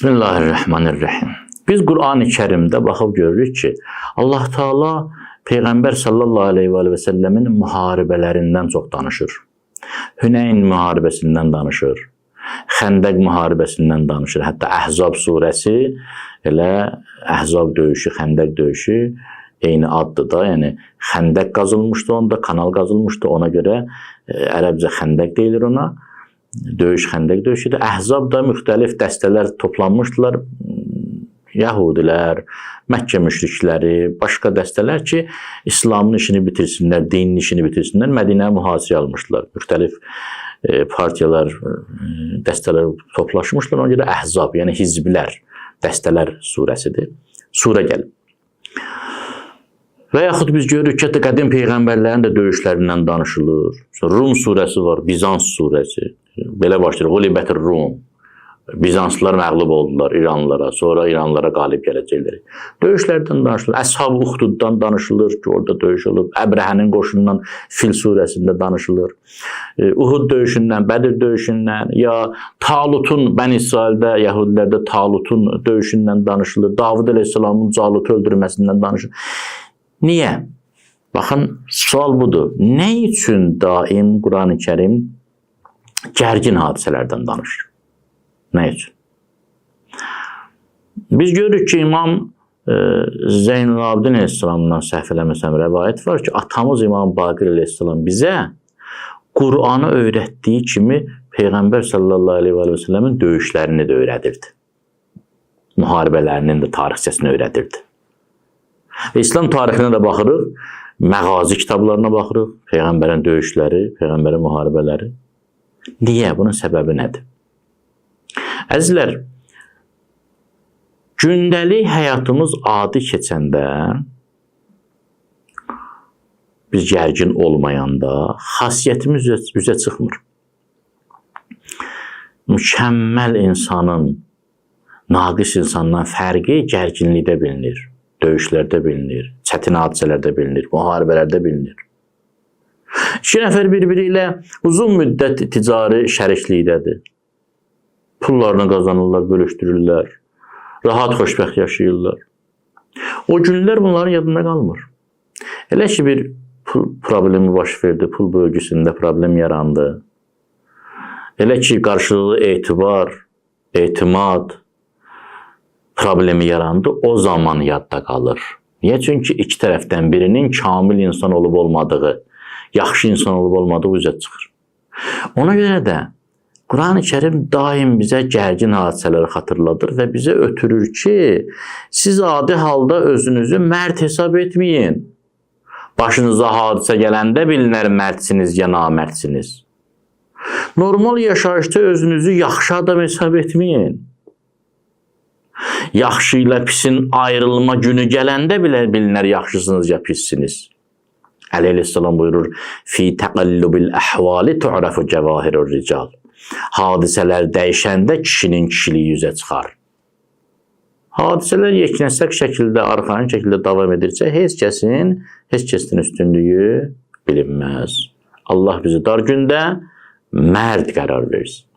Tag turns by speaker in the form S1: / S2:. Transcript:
S1: Bismillahirrahmanirrahim. Biz Qur'an-ı Kərimdə baxıb görürük ki, Allah Taala Peyğəmbər sallallahu aleyhi və səlləmin müharibələrindən çox danışır. Hüneyn müharibəsindən danışır. Xəndəq müharibəsindən danışır. Hətta Əhzab surəsi elə Əhzab döyüşü, Xəndəq döyüşü eyni addır da. Yəni Xəndəq qazılmışdı onda, kanal qazılmışdı. Ona görə ərəbcə Xəndəq deyilir ona. Döyüş Xəndəq döyüşüdür. Əhzabda müxtəlif dəstələr toplanmışdılar. Yahudilər, Məkkə müşrikləri, başqa dəstələr ki, İslamın işini bitirsinlər, dinin işini bitirsinlər, Mədinəyə mühasirəyə almışdılar. Müxtəlif partiyalar, dəstələr toplaşmışlar. Ona görə Əhzab, yəni hizblər, dəstələr surəsidir. Surə gəlib. Və yaxud biz görürük ki, qədim peyğəmbərlərin də döyüşlərindən danışılır. Rum surəsi var, Bizans surəsi. Belə başlayır, Qulibətir Rum. Bizanslılar məğlub oldular İranlılara, sonra İranlılara qalib gələcəklər. Döyüşlərdən danışılır. Əshab-ı Uxduddan danışılır ki, orada döyüş olub. Əbrəhənin qoşunundan Fil surəsində danışılır. Uhud döyüşündən, Bədir döyüşündən, ya Talutun, Bəni İsraildə, Yahudilərdə Talutun döyüşündən danışılır. Davud əleyhissalamın Calutu öldürməsindən danışılır. Niyə? Baxın, sual budur. Nə üçün daim Qur'an-ı Kərim gərgin hadisələrdən danışır? Nə üçün? Biz görürük ki, İmam Zeynalabdin əleyhissalamdan səhv eləməsəm rəvayət var ki, atamız İmam Baqir əleyhissalam bizə Qur'anı öyrətdiyi kimi Peyğəmbər sallallahu aleyhi və səlləmin döyüşlərini də öyrədirdi. Müharibələrinin də tarixçəsini öyrədirdi. Və İslam tarixinə də baxırıq, məğazi kitablarına baxırıq, Peyğəmbərin döyüşləri, Peyğəmbərin müharibələri. Niyə? Bunun səbəbi nədir? Əzizlər, gündəlik həyatımız adi keçəndə, biz gərgin olmayanda, xasiyyətimiz üzə çıxmır. Mükəmməl insanın, naqis insandan fərqi gərginlikdə bilinir, döyüşlərdə bilinir, çətin hadisələrdə bilinir, müharibələrdə bilinir. İki nəfər bir-biri ilə uzun müddət ticari şəriklikdədir. Pullarını qazanırlar, bölüşdürürlər. Rahat, xoşbəxt yaşayırlar. O günlər bunların yadında qalmır. Elə ki, bir pul problemi baş verdi, pul bölgüsündə problem yarandı. Elə ki, qarşılıqlı etibar, etimad problemi yarandı, o zaman yadda qalır. Niyə? Çünki iki tərəfdən birinin kamil insan olub olmadığı, yaxşı insan olub olmadığı üzə çıxır. Ona görə də Qur'an-ı Kərim daim bizə gərgin hadisələri xatırladır və bizə ötürür ki, siz adi halda özünüzü mərd hesab etməyin. Başınıza hadisə gələndə bilinər mərdsiniz ya namərdsiniz. Normal yaşayışda özünüzü yaxşı adam hesab etməyin. Yaxşı ilə pisin ayrılma günü gələndə bilə bilinər yaxşısınız ya pissiniz. Əli əleyhissalam buyurur, fi təqallubil əhvali tu'rafu cəvahirur rical. Hadisələr dəyişəndə kişinin kişiliyi üzə çıxar. Hadisələr yeknəsək şəkildə, arxain şəkildə davam edirsə, heç kəsin üstünlüyü bilinməz. Allah bizi dar gündə mərd qərar versin.